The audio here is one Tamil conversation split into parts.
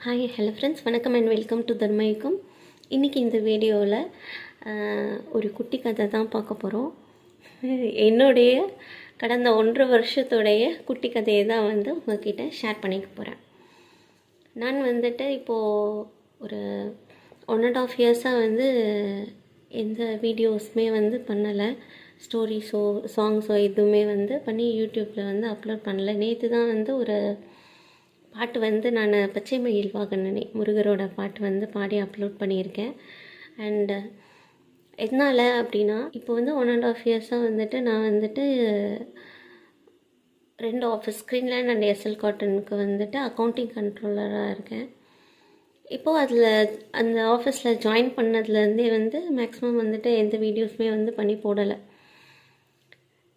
ஹாய் ஹலோ ஃப்ரெண்ட்ஸ், வணக்கம் அண்ட் வெல்கம் டு தர்மயுகம். இன்றைக்கி இந்த வீடியோவில் ஒரு குட்டி கதை தான் பார்க்க போகிறோம். என்னுடைய கடந்த 1.5 வருஷத்துடைய குட்டி கதையை தான் உங்கள்கிட்ட ஷேர் பண்ணிக்க போகிறேன். நான் இப்போது ஒரு 1.5 இயர்ஸாக எந்த வீடியோஸுமே பண்ணலை. ஸ்டோரிஸோ சாங்ஸோ எதுவுமே பண்ணி யூடியூப்பில் அப்லோட் பண்ணலை. நேற்று தான் ஒரு பாட்டு நான் பச்சை மயில் வாகனனே முருகரோட பாட்டு பாடி அப்லோட் பண்ணியிருக்கேன். அண்டு எதனால் அப்படின்னா, இப்போ 1.5 இயர்ஸாக நான் 2 ஆஃபீஸ், ஸ்க்ரீன்லேண்ட் அண்ட் எஸ்எல் காட்டனுக்கு அக்கௌண்டிங் கண்ட்ரோலராக இருக்கேன். இப்போது அதில் அந்த ஆஃபீஸில் ஜாயின் பண்ணதுலேருந்தே மேக்ஸிமம் எந்த வீடியோஸுமே பண்ணி போடலை.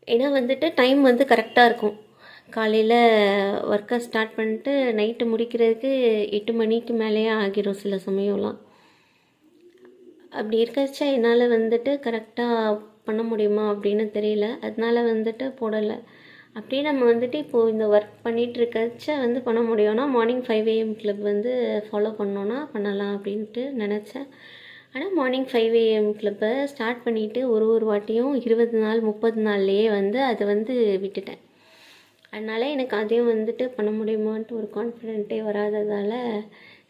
ஏன்னா டைம் கரெக்டாக இருக்கும். காலையில் ஒர்க்கை ஸ்டார்ட் பண்ணிட்டு நைட்டு முடிக்கிறதுக்கு 8 மணிக்கு மேலேயே ஆகிரும் சில சமயம்லாம். அப்படி இருக்கச்சா என்னால் கரெக்டாக பண்ண முடியுமா அப்படின்னு தெரியல. அதனால போடலை. அப்படியே நம்ம இப்போது இந்த ஒர்க் பண்ணிகிட்டு இருக்கச்ச பண்ண முடியும்னா மார்னிங் 5 AM கிளப் ஃபாலோ பண்ணோன்னா பண்ணலாம் அப்படின்ட்டு நினச்சேன். ஆனால் மார்னிங் 5 AM கிளப்பை ஸ்டார்ட் பண்ணிவிட்டு ஒரு வாட்டியும் 20 நாள் 30 நாள்லேயே அதை விட்டுட்டேன். அதனால் எனக்கு அதையும் பண்ண முடியுமான்ட்டு ஒரு கான்ஃபிடென்ட்டே வராததால்,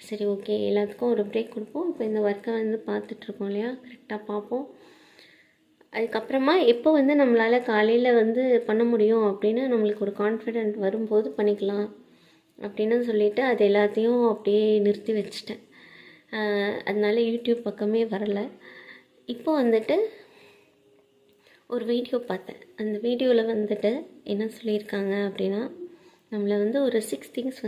சரி ஓகே எல்லாத்துக்கும் ஒரு பிரேக் கொடுப்போம். இப்போ இந்த ஒர்க்கை பார்த்துட்ருக்கோம் இல்லையா, கரெக்டாக பார்ப்போம். அதுக்கப்புறமா எப்போ நம்மளால் காலையில் பண்ண முடியும் அப்படின்னு நம்மளுக்கு ஒரு கான்ஃபிடென்ட் வரும்போது பண்ணிக்கலாம் அப்படின்னு சொல்லிவிட்டு அது எல்லாத்தையும் அப்படியே நிறுத்தி வச்சிட்டேன். அதனால யூடியூப் பக்கமே வரலை. இப்போ ஒரு வீடியோ பார்த்தேன். அந்த வீடியோவில் என்ன சொல்லியிருக்காங்க அப்படின்னா, நம்மளை ஒரு 6 திங்ஸ்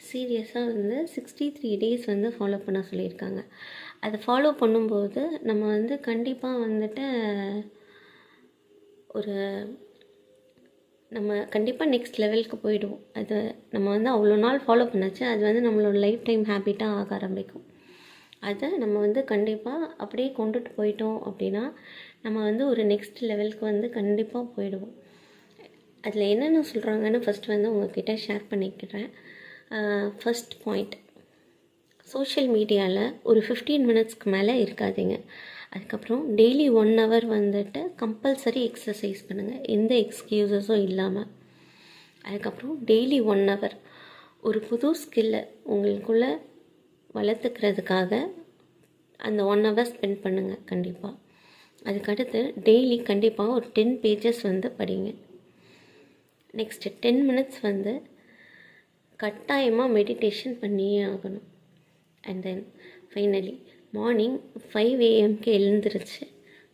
சீரியஸாக 63 டேஸ் ஃபாலோ பண்ண சொல்லியிருக்காங்க. அதை ஃபாலோ பண்ணும்போது நம்ம கண்டிப்பாக ஒரு நம்ம கண்டிப்பாக நெக்ஸ்ட் லெவலுக்கு போயிடுவோம். அதை நம்ம அவ்வளோ நாள் ஃபாலோ பண்ணாச்சு, அது நம்மளோட லைஃப் டைம் ஹேபிட்டாக ஆக ஆரம்பிக்கும். அதை நம்ம கண்டிப்பாக அப்படியே கொண்டுட்டு போயிட்டோம் அப்படின்னா நம்ம ஒரு நெக்ஸ்ட் லெவலுக்கு கண்டிப்பாக போயிடுவோம். அதில் என்னென்ன சொல்கிறாங்கன்னு ஃபஸ்ட்டு உங்கள்கிட்ட ஷேர் பண்ணிக்கிறேன். ஃபஸ்ட் பாயிண்ட், சோஷியல் மீடியாவில் ஒரு 15 மினிட்ஸ்க்கு மேலே இருக்காதீங்க. அதுக்கப்புறம் டெய்லி 1 ஹவர் கம்பல்சரி எக்ஸசைஸ் பண்ணுங்கள், எந்த எக்ஸ்கியூசஸும் இல்லாமல். அதுக்கப்புறம் டெய்லி 1 ஹவர் ஒரு புது ஸ்கில்லை உங்களுக்குள்ளே வளர்த்துக்கிறதுக்காக அந்த 1 ஹவர் ஸ்பெண்ட் பண்ணுங்கள் கண்டிப்பாக. அதுக்கடுத்து டெய்லி கண்டிப்பாக ஒரு 10 பேஜஸ் படிங்க. நெக்ஸ்ட்டு 10 மினிட்ஸ் கட்டாயமாக மெடிடேஷன் பண்ணியே ஆகணும். And then finally morning 5 AM எழுந்திருச்சு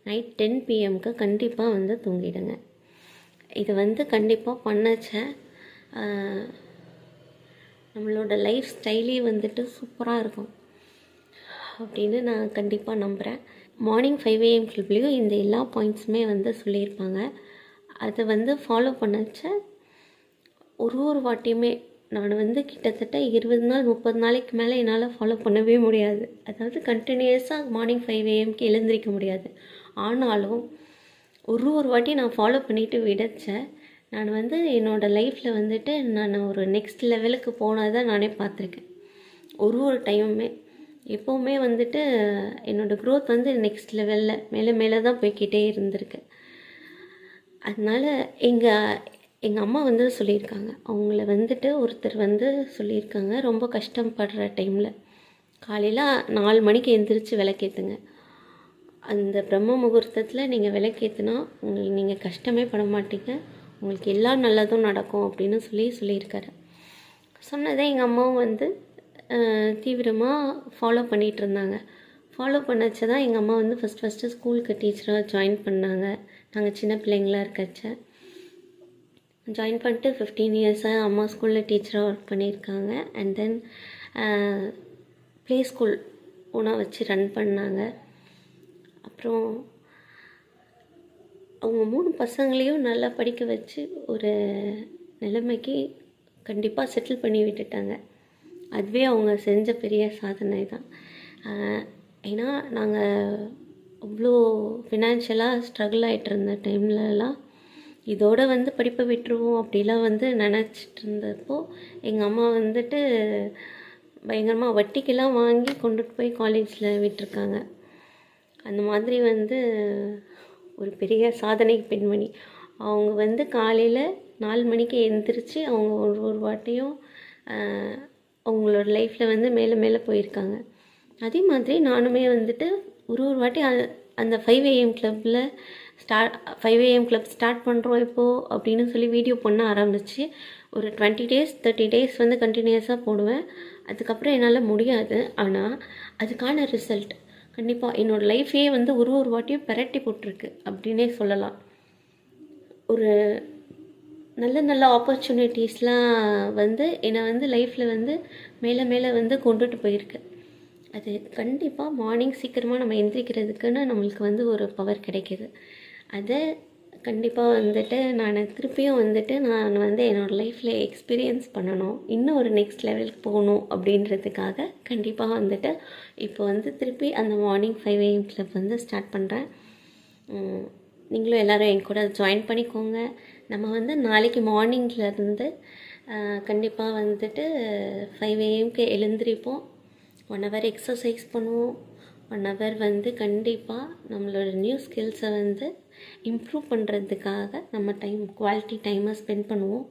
நைட் 10 PM கண்டிப்பாக தூங்கிடுங்க. இது கண்டிப்பாக பண்ணச்ச நம்மளோட லைஃப் ஸ்டைலே சூப்பராக இருக்கும் அப்படின்னு நான் கண்டிப்பாக நம்புகிறேன். மார்னிங் 5 AM கிளப்லேயும் இந்த எல்லா பாயிண்ட்ஸுமே சொல்லியிருப்பாங்க. அதை ஃபாலோ பண்ணச்ச ஒரு வாட்டியுமே நான் கிட்டத்தட்ட 20 நாள் 30 நாளைக்கு மேலே என்னால் ஃபாலோ பண்ணவே முடியாது. அதாவது கண்டினியூஸாக மார்னிங் 5 AM எழுந்திரிக்க முடியாது. ஆனாலும் ஒரு வாட்டி நான் ஃபாலோ பண்ணிவிட்டு விடச்ச நான் என்னோடய லைஃப்பில் நான் ஒரு நெக்ஸ்ட் லெவலுக்கு போனதை நானே பார்த்துருக்கேன். ஒரு டைமுமே எப்போவுமே என்னோடய க்ரோத் நெக்ஸ்ட் லெவலில் மேலே தான் போய்கிட்டே இருந்திருக்கு. அதனால் எங்கள் அம்மா சொல்லியிருக்காங்க, அவங்கள ஒருத்தர் சொல்லியிருக்காங்க, ரொம்ப கஷ்டப்படுற டைமில் காலையில் 4 மணிக்கு எழுந்திரிச்சு விளக்கேற்றுங்க. அந்த பிரம்ம முகூர்த்தத்தில் நீங்கள் விளக்கேற்றுனா நீங்கள் கஷ்டமே பட மாட்டீங்க, உங்களுக்கு எல்லா நல்லதும் நடக்கும் அப்படின்னு சொல்லியிருக்காரு. சொன்னதை எங்கள் அம்மாவும் தீவிரமாக ஃபாலோ பண்ணிகிட்டு இருந்தாங்க. ஃபாலோ பண்ணச்ச தான் எங்கள் அம்மா ஃபஸ்ட்டு ஸ்கூலுக்கு டீச்சராக ஜாயின் பண்ணாங்க. நாங்கள் சின்ன பிள்ளைங்களாக இருக்கச்ச ஜாயின் பண்ணிட்டு 15 இயர்ஸாக அம்மா ஸ்கூலில் டீச்சராக ஒர்க் பண்ணியிருக்காங்க. அண்ட் தென் ப்ளே ஸ்கூல் ஓனாக வச்சு ரன் பண்ணாங்க. அப்புறம் அவங்க 3 பசங்களையும் நல்லா படிக்க வச்சு ஒரு நிலைமைக்கு கண்டிப்பாக செட்டில் பண்ணி விட்டுட்டாங்க. அதுவே அவங்க செஞ்ச பெரிய சாதனை தான். ஏன்னா நாங்கள் அவ்வளோ ஃபினான்ஷியலாக ஸ்ட்ரகிள் ஆகிட்டு இருந்த டைம்லலாம் இதோட படிப்பை விட்டுருவோம் அப்படிலாம் நினச்சிட்டு இருந்தப்போ எங்கள் அம்மா பயங்கரமாக வட்டிக்கெல்லாம் வாங்கி கொண்டுட்டு போய் காலேஜில் விட்டிருக்காங்க. அந்த மாதிரி வந்து ஒரு பெரிய சாதனை பெண்மணி. அவங்க வந்து காலையில் 4 மணிக்கு எழுந்திரிச்சு அவங்க ஒரு வாட்டியும் அவங்களோட லைஃப்பில் வந்து மேலே மேலே போயிருக்காங்க. அதே மாதிரி நானுமே வந்துட்டு ஒரு வாட்டி அந்த 5 AM கிளப்பில் 5 AM கிளப் ஸ்டார்ட் பண்ணுறோம் இப்போது அப்படின்னு சொல்லி வீடியோ பண்ண ஆரம்பித்து ஒரு 20 days 30 days வந்து கண்டினியூஸாக போடுவேன். அதுக்கப்புறம் என்னால் முடியாது. ஆனால் அதுக்கான ரிசல்ட் கண்டிப்பாக என்னோடய லைஃபே வந்து ஒரு வாட்டியும் பெரட்டி போட்டிருக்கு அப்படின்னே சொல்லலாம். ஒரு நல்ல நல்ல ஆப்பர்ச்சுனிட்டிஸ்லாம் வந்து என்னை வந்து லைஃப்பில் வந்து மேலே மேலே வந்து கொண்டுட்டு போயிருக்கு. அது கண்டிப்பாக மார்னிங் சீக்கிரமாக நம்ம எந்திரிக்கிறதுக்குன்னு நம்மளுக்கு வந்து ஒரு பவர் கிடைக்கிது. அதை கண்டிப்பாக வந்துட்டு நான் திருப்பியும் வந்துட்டு நான் வந்து என்னோடய லைஃப்பில் எக்ஸ்பீரியன்ஸ் பண்ணணும், இன்னும் ஒரு நெக்ஸ்ட் லெவலுக்கு போகணும் அப்படின்றதுக்காக கண்டிப்பாக வந்துட்டு இப்போ வந்து திருப்பி அந்த மார்னிங் 5 AM கிளப் வந்து ஸ்டார்ட் பண்ணுறேன். நீங்களும் எல்லோரும் என் கூட ஜாயின் பண்ணிக்கோங்க. நம்ம வந்து நாளைக்கு மார்னிங்லேருந்து கண்டிப்பாக வந்துட்டு 5 AMக்கு எழுந்திரிப்போம். 1 hour எக்ஸசைஸ் பண்ணுவோம். 1 hour வந்து கண்டிப்பாக நம்மளோட நியூ ஸ்கில்ஸை வந்து இம்ப்ரூவ் பண்ணுறதுக்காக நம்ம குவாலிட்டி டைமை ஸ்பெண்ட் பண்ணுவோம்.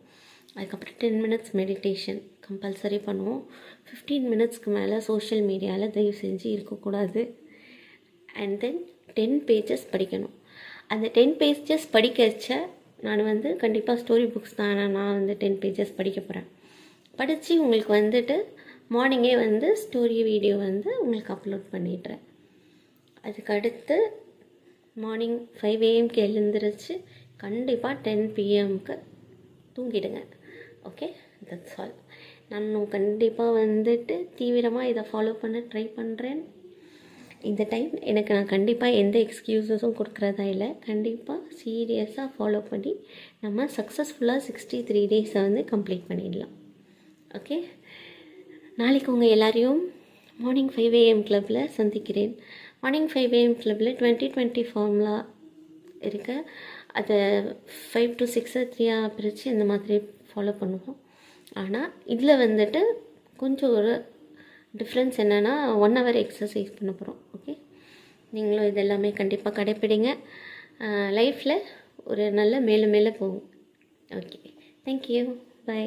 அதுக்கப்புறம் 10 minutes மெடிடேஷன் கம்பல்சரி பண்ணுவோம். 15 minutesக்கு மேலே சோஷியல் மீடியாவில் தயவு செஞ்சு இருக்கக்கூடாது. அண்ட் தென் 10 pages படிக்கணும். அந்த 10 pages படிக்க வச்ச நான் வந்து கண்டிப்பாக ஸ்டோரி புக்ஸ் தான் நான் வந்து 10 pages படிக்க போகிறேன். படித்து உங்களுக்கு வந்துட்டு மார்னிங்கே வந்து ஸ்டோரி வீடியோ வந்து உங்களுக்கு அப்லோட் பண்ணிடுறேன். அதுக்கடுத்து மார்னிங் 5 AMக்கு எழுந்திரிச்சு கண்டிப்பாக 10 PMக்கு தூங்கிடுங்க. Okay, that's all. நானும் கண்டிப்பாக வந்துட்டு தீவிரமாக இதை ஃபாலோ பண்ண ட்ரை பண்ணுறேன். இந்த டைம் எனக்கு நான் கண்டிப்பாக எந்த எக்ஸ்கியூஸஸும் கொடுக்குறதா இல்லை. கண்டிப்பாக சீரியஸாக ஃபாலோ பண்ணி நம்ம சக்ஸஸ்ஃபுல்லாக 63 days வந்து கம்ப்ளீட் பண்ணிடலாம். ஓகே, நாளைக்கு உங்கள் எல்லாரையும் மார்னிங் 5 AM கிளப்பில் சந்திக்கிறேன். மார்னிங் 5 AM கிளப்பில் 2020 ஃபார்முலா இருக்குது. அதை 5 to 6 3 பிரித்து இந்த மாதிரி ஃபாலோ பண்ணுவோம். ஆனால் இதில் வந்துட்டு கொஞ்சம் ஒரு டிஃப்ரென்ஸ் என்னென்னா 1 hour எக்ஸசைஸ் பண்ண போகிறோம். ஓகே, நீங்களும் இதெல்லாமே கண்டிப்பாக கடைப்பிடிங்க. லைஃப்பில் ஒரு நல்ல மேலே மேலே போகும். Okay, thank you, by.